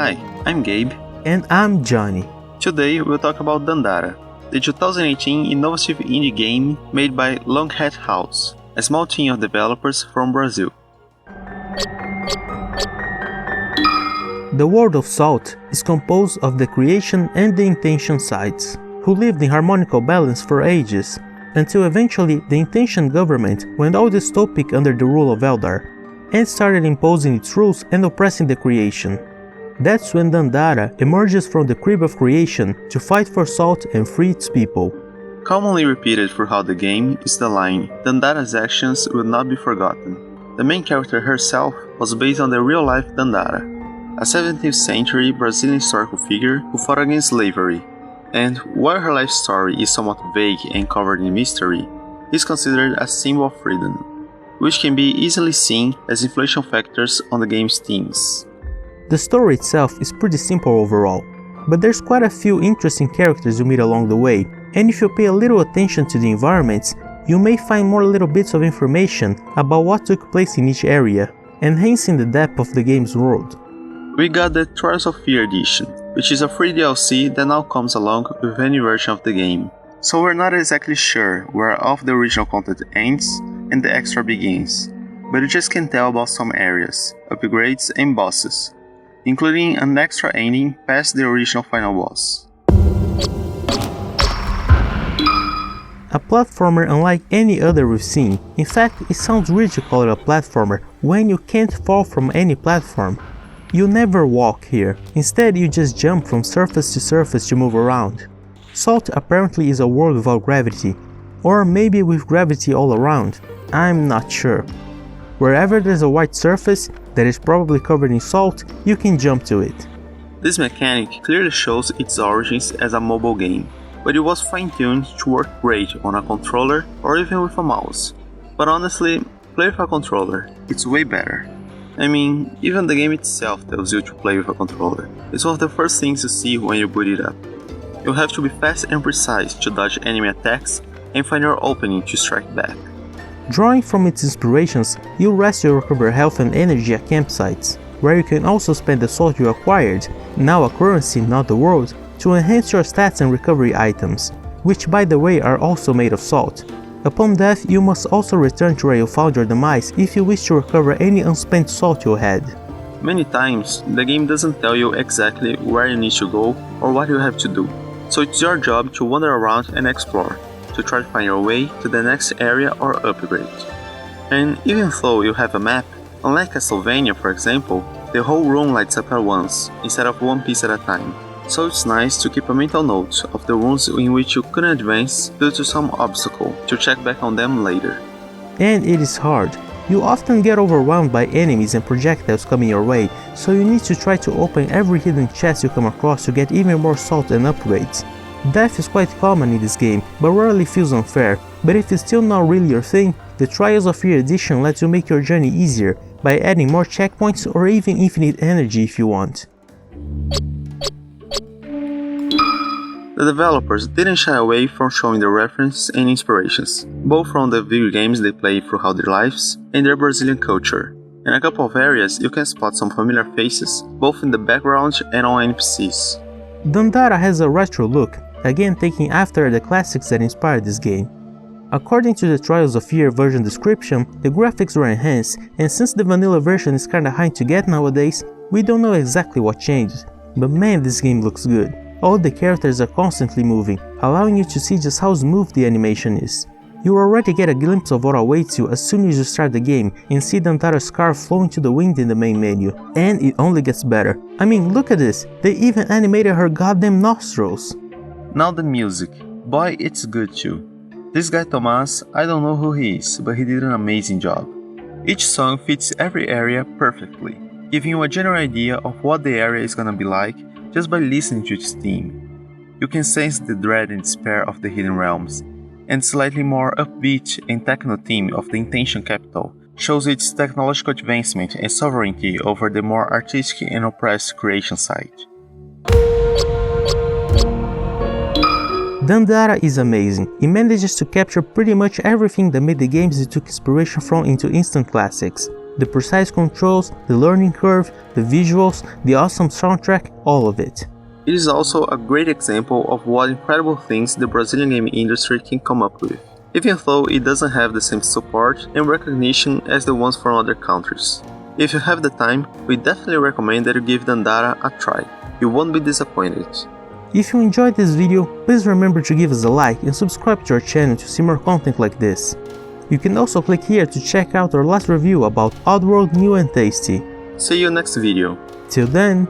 Hi, I'm Gabe. And I'm Johnny. Today we'll talk about Dandara, the 2018 innovative indie game made by Longhat House, a small team of developers from Brazil. The world of Salt is composed of the creation and the intention sides, who lived in harmonical balance for ages, until eventually the intention government went all dystopic under the rule of Eldar, and started imposing its rules and oppressing the creation. That's when Dandara emerges from the crib of creation to fight for Salt and free its people. Commonly repeated throughout the game is the line, Dandara's actions will not be forgotten. The main character herself was based on the real-life Dandara, a 17th century Brazilian historical figure who fought against slavery, and while her life story is somewhat vague and covered in mystery, is considered a symbol of freedom, which can be easily seen as influential factors on the game's themes. The story itself is pretty simple overall, but there's quite a few interesting characters you meet along the way, and if you pay a little attention to the environments, you may find more little bits of information about what took place in each area, enhancing the depth of the game's world. We got the Trials of Fear edition, which is a free DLC that now comes along with any version of the game. So we're not exactly sure where all of the original content ends and the extra begins, but you just can tell about some areas, upgrades and bosses, including an extra ending past the original final boss. A platformer unlike any other we've seen. In fact, it sounds weird to call it a platformer when you can't fall from any platform. You never walk here, instead you just jump from surface to move around. Salt apparently is a world without gravity, or maybe with gravity all around, I'm not sure. Wherever there's a white surface that is probably covered in salt, you can jump to it. This mechanic clearly shows its origins as a mobile game, but it was fine-tuned to work great on a controller or even with a mouse. But honestly, play with a controller, it's way better. I mean, even the game itself tells you to play with a controller. It's one of the first things you see when you boot it up. You'll have to be fast and precise to dodge enemy attacks and find your opening to strike back. Drawing from its inspirations, you'll rest or recover health and energy at campsites, where you can also spend the salt you acquired, now a currency not the world, to enhance your stats and recovery items, which by the way are also made of salt. Upon death, you must also return to where you found your demise if you wish to recover any unspent salt you had. Many times, the game doesn't tell you exactly where you need to go or what you have to do, so it's your job to wander around and explore, to try to find your way to the next area or upgrade. And even though you have a map, unlike Castlevania for example, the whole room lights up at once, instead of one piece at a time. So it's nice to keep a mental note of the rooms in which you couldn't advance due to some obstacle, to check back on them later. And it is hard. You often get overwhelmed by enemies and projectiles coming your way, so you need to try to open every hidden chest you come across to get even more salt and upgrades. Death is quite common in this game, but rarely feels unfair, but if it's still not really your thing, the Trials of Fear edition lets you make your journey easier by adding more checkpoints or even infinite energy if you want. The developers didn't shy away from showing their references and inspirations, both from the video games they play throughout their lives and their Brazilian culture. In a couple of areas you can spot some familiar faces, both in the background and on NPCs. Dandara has a retro look, again taking after the classics that inspired this game. According to the Trials of Fear version description, the graphics were enhanced, and since the vanilla version is kinda hard to get nowadays, we don't know exactly what changed, but man, this game looks good. All the characters are constantly moving, allowing you to see just how smooth the animation is. You already get a glimpse of what awaits you as soon as you start the game and see Dandara's scarf flowing to the wind in the main menu, and it only gets better. I mean, look at this, they even animated her goddamn nostrils. Now the music, boy it's good too. This guy Tomás, I don't know who he is, but he did an amazing job. Each song fits every area perfectly, giving you a general idea of what the area is gonna be like just by listening to its theme. You can sense the dread and despair of the Hidden Realms, and slightly more upbeat and techno theme of the Intention Capital shows its technological advancement and sovereignty over the more artistic and oppressed creation side. Dandara is amazing. It manages to capture pretty much everything that made the games it took inspiration from into instant classics. The precise controls, the learning curve, the visuals, the awesome soundtrack, all of it. It is also a great example of what incredible things the Brazilian game industry can come up with, even though it doesn't have the same support and recognition as the ones from other countries. If you have the time, we definitely recommend that you give Dandara a try. You won't be disappointed. If you enjoyed this video, please remember to give us a like and subscribe to our channel to see more content like this. You can also click here to check out our last review about Oddworld New and Tasty. See you next video. Till then,